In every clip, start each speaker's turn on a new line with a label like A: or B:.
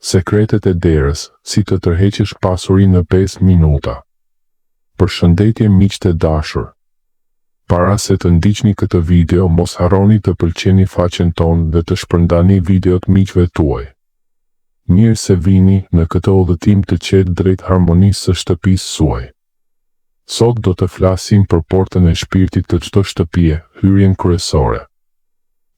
A: Sekretet e derës, si të tërheqësh pasurinë në 5 minuta. Përshëndetje miqtë e dashur. Para se të ndiqni këtë video, mos harroni të pëlqeni faqen tonë dhe të shpërndani videot miqve tuaj. Mirë se vini në këtë udhëtim të qetë drejt harmonisë së shtëpisë suaj. Sot do të flasim për portën e shpirtit të çdo shtëpie, hyrjen kryesore.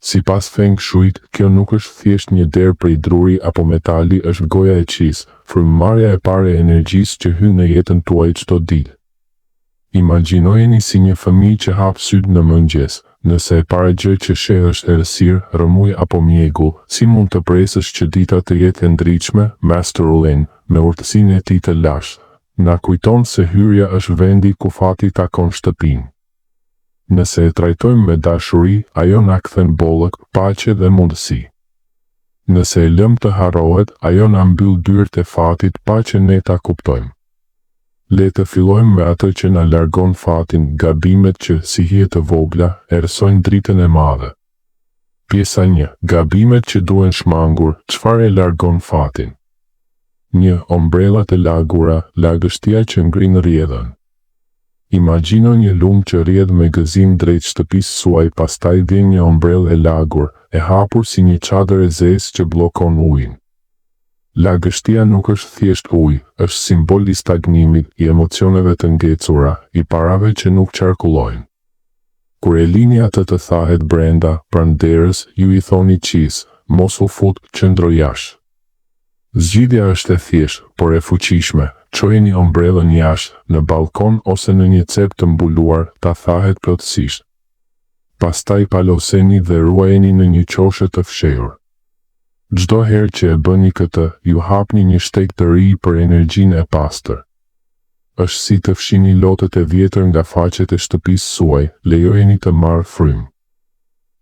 A: Sipas Feng Shuit, kjo nuk është thjesht një derë prej druri apo metali, është goja e qisë, frymëmarrja e parë e energjisë që hyn në jetën tuaj çdo ditë. Imagjinojeni si një fëmijë që hap sytë në mëngjes, nëse e para gjë që sheh është errësirë, rrëmuj apo mjegull, si mund të presësh që dita të jetë e ndritshme? Master Ulen, me urtësinë e tij të lashtë, na kujton se hyrja është vendi ku fati takon shtëpinë. Nëse e trajtojmë me dashuri, ajo na kthen bollëk, paqe dhe mundësi. Nëse e lëm të harrohet, ajo na mbyll dyert e fatit pa që ne ta kuptojmë. Le të fillojmë me atë që na largon fatin, gabimet që, si hije të vogla, erësojnë dritën e madhe. Pjesa 1. Gabimet që duhen shmangur. Çfarë e largon fatin? 1. Ombrellat e lagura, lagështia që ngrin rrjedhën. Imagjino një lumë që rrjedh me gëzim drejt shtëpisë suaj, pastaj vjen një ombrellë e lagur, e hapur si një çadër e zezë që bllokon ujin. Lagështia nuk është thjesht ujë, është simbol i stagnimit, i emocioneve të ngecura, i parave që nuk qarkullojnë. Kur e lini atë të thahet brenda, pranë derës, ju i thoni qisë, mos u fut, qëndro jashtë. Zgjidhja është e thjeshtë, por e fuqishme. Çojeni ombrellën jashtë, në balkon ose në një cep të mbuluar, ta thahet plotësisht. Pastaj paloseni dhe ruajeni në një qoshe të fshehur. Çdo herë që e bëni këtë, ju hapni një shteg të ri për energjinë e pastër. Është si të fshini lotët e vjetër nga faqet e shtëpisë suaj, lejojeni të marrë frymë.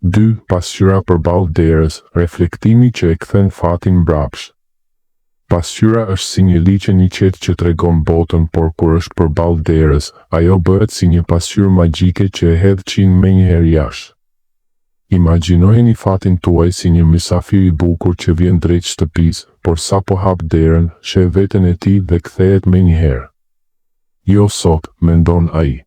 A: 2. Pasqyra përballë derës, reflektimi që e kthen fatin mbrapsht. Pasqyra është si një liçen i qetë që tregon botën, por kur është përballë derës, ajo bëhet si një pasqyrë magjike që e hedh qinë menjëherë jashtë. Imagjinojeni fatin tuaj si një mysafir i bukur që vjen drejt shtëpisë, por sapo hap derën, sheh veten e tij dhe kthehet menjëherë. Jo sot, mendon ai.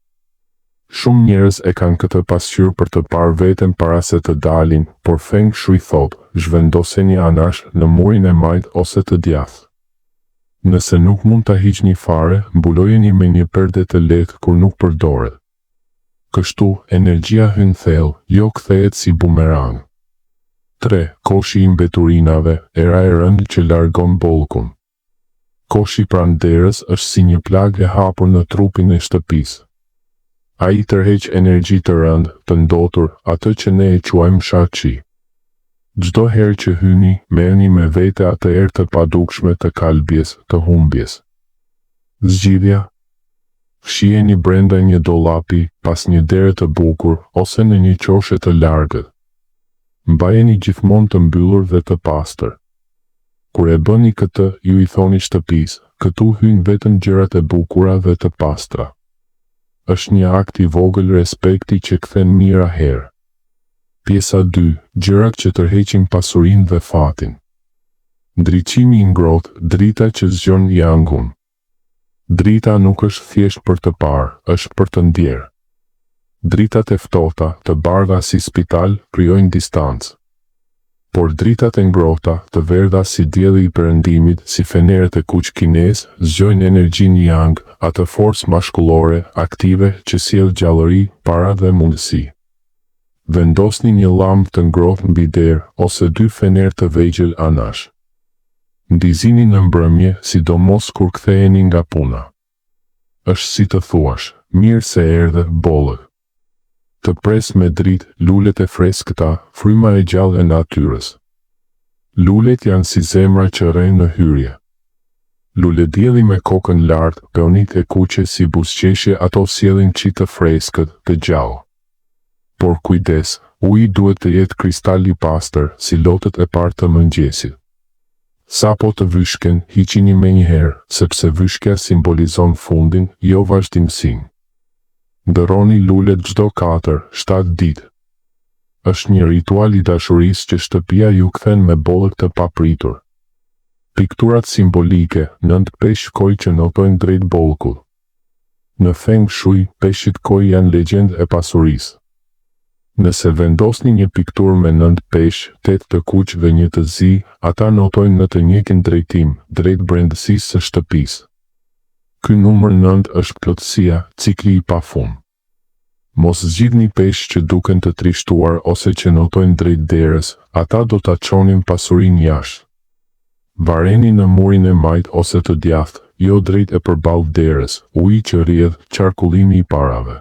A: Shumë njerëz e kanë këtë pasqyrë për të parë veten para se të dalin, por Feng Shui thotë, zhvendoseni anash në murin e majt ose të djathtë. Nëse nuk mund ta hiqni fare, mbulojeni me një perde të lehtë kur nuk përdoret. Kështu, energjia hyn thellë, jo kthehet si bumerang. 3. Koshi i mbeturinave, era e rëndë që largon bollkun. Koshi pranë derës është si një plagë e hapur në trupin e shtëpisë. Ai tërheq energji të rëndë, të ndotur, atë që ne e quajmë shachi. Çdo herë që hyni, merrni me vete atë erë të padukshme të kalbjes, të humbjes. Zgjidhja? Fshiheni brenda një dollapi, pas një dere të bukur, ose në një qoshe të largët. Mbajeni gjithmonë të mbyllur dhe të pastër. Kur e bëni këtë, ju i thoni shtëpisë, këtu hyn vetëm gjërat e bukura dhe të pastra. Është një akt i vogël respekti që kthen mira herë. Pjesa 2. Gjërat që tërheqin pasurinë dhe fatin. Ndriçimi i ngrohtë, drita që zgjon yangun. Drita nuk është thjesht për të parë, është për të ndjerë. Dritat e ftohta, të bardha si spital, krijojnë distancë. Por dritat e ngrohta, të verdha si dielli i perëndimit, si feneret e kuq kinez, zgjojnë energjinë yang, atë forcë mashkullore, aktive, që sjell gjallëri, para dhe mundësi. Vendosni një llampë të ngrohtë mbi derë, ose 2 fener të vegjël anash. Ndizini në mbrëmje, sidomos kur ktheheni nga puna. Është si të thuash, mirë se erdhe, bollëk. Të pres me dritë, lulet e freskëta, fryma e gjallë e natyrës. Lulet janë si zemra që rren në hyrje. Luledielli me kokën lartë, peonit e kuqe si buzëqeshje, ato sjellin qi të freskët, të gjallë. Por kujdes, uji duhet të jetë kristal i pastër, si lotët e parë të mëngjesit. Sapo të vyshken, hiqini menjëherë, sepse vyshkja simbolizon fundin, jo vazhdimsinë. Ndërroni lulet çdo 4-7 ditë. Është një ritual i dashurisë që shtëpia ju kthen me bollëk të papritur. Pikturat simbolike, 9 peshë koj që notojnë drejt bollkut. Në Feng Shui, peshqit koj janë legjendë e pasurisë. Nëse vendosni një pikturë me 9 peshë, 8 të kuq dhe 1 të zi, ata notojnë në të njëjtin drejtim, drejt brendësisë së shtëpisë. Ky numër 9 është plotësia, cikli i pafund. Mos zgjidhni peshë që duken të trishtuar ose që notojnë drejt derës, ata do ta çonin pasurinë jashtë. Vareni në murin e majt ose të djathtë, jo drejt e përballë derës, uji që rrjedh, qarkullimi i parave.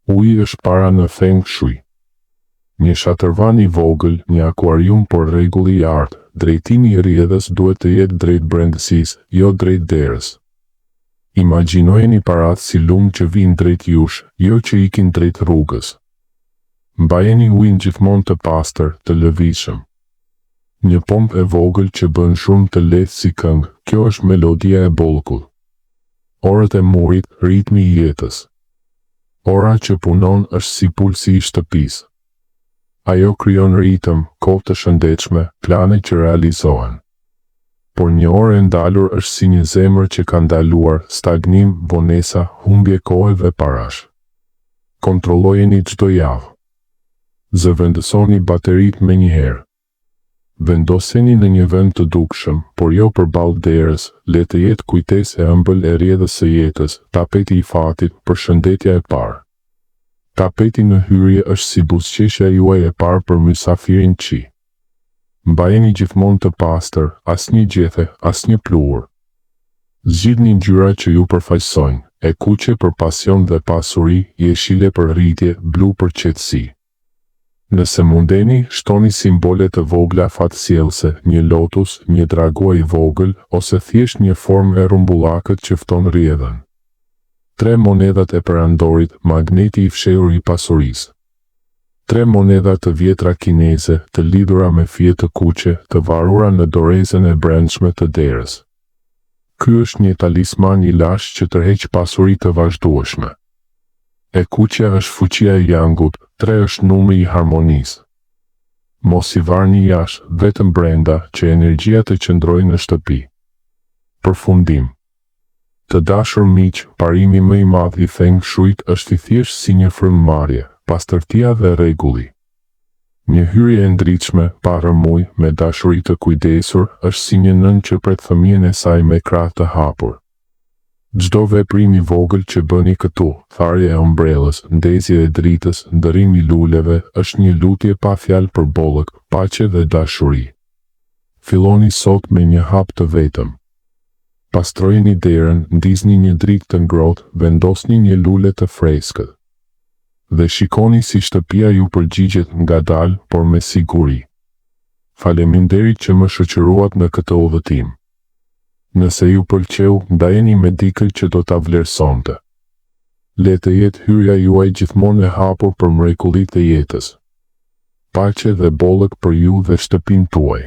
A: Uji është para në Feng Shui. Një shatërvan i vogël, një akuarium por rregulli i artë, drejtimi i rrjedhës duhet të jetë drejt brendësisë, jo drejt derës. Imagjinojeni paratë si lumë që vinë drejt jush, jo që ikin drejt rrugës. Mbajeni ujin gjithmonë të pastër, të lëvizshëm. Një pompë e vogël që bën shumë të lehtë si këngë, kjo është melodia e bollkut. Orët e murit, ritmi i jetës. Ora që punon është si pulsi i shtëpisë. Ajo krijon ritëm, kohë të shëndetshme, plane që realizohen. Por një orë e ndalur është si një zemër që ka ndaluar, stagnim, vonesa, humbje kohe dhe parash. Kontrollojeni çdo javë. Zëvendësoni bateritë menjëherë. Vendoseni në një vend të dukshëm, por jo përballë derës, le të jetë kujtesë e ëmbël e rrjedhës së jetës, tapeti i fatit, përshëndetja e parë. Tapeti në hyrje është si buzëqeshja juaj e parë për mysafirin Qi. Mbajeni gjithmonë të pastër, asnjë gjethe, asnjë pluhur. Zgjidhni ngjyra që ju përfaqësojnë, e kuqe për pasion dhe pasuri, jeshile për rritje, blu për qetësi. Nëse mundeni, shtoni simbole të vogla fatësjellëse, një lotus, një draguar i vogël, ose thjesht një formë e rrumbullakët që fton rrjedhën. 3 monedhat e perandorit, magneti i fshehur i pasurisë. 3 monedha të vjetra kineze, të lidhura me fije të kuqe, të varura në dorezën e brendshme të derës. Ky është një talisman i lashtë që tërheq pasuri të vazhdueshme. E kuqja është fuqia e jangut, 3 është numri i harmonisë. Mos i varni jashtë, vetëm brenda, që energjia të qëndrojë në shtëpi. Përfundim. Të dashur miq, parimi më i madh i Feng Shuit është i thjeshtë si një frymëmarrje, pastërtia dhe rregulli. Një hyrje e ndritshme, pa rrëmuj, me dashuri të kujdesur, është si një nënë që pret fëmijën e saj me krah të hapur. Çdo veprim i vogël që bëni këtu, tharje e ombrellës, ndezje e dritës, ndërrim i luleve, është një lutje pa fjalë për bollëk, paqe dhe dashuri. Filloni sot me një hap të vetëm. Pastrojeni derën, ndizni një dritë të ngrohtë, vendosni një lule të freskët. Dhe shikoni si shtëpia ju përgjigjet ngadalë, por me siguri. Faleminderit që më shoqëruat në këtë udhëtim. Nëse ju pëlqeu, ndajeni me dikën që do ta vlerësonte. Le të jetë hyrja juaj gjithmonë e hapur për mrekullitë e jetës. Paqe dhe bollëk për ju dhe shtëpinë tuaj.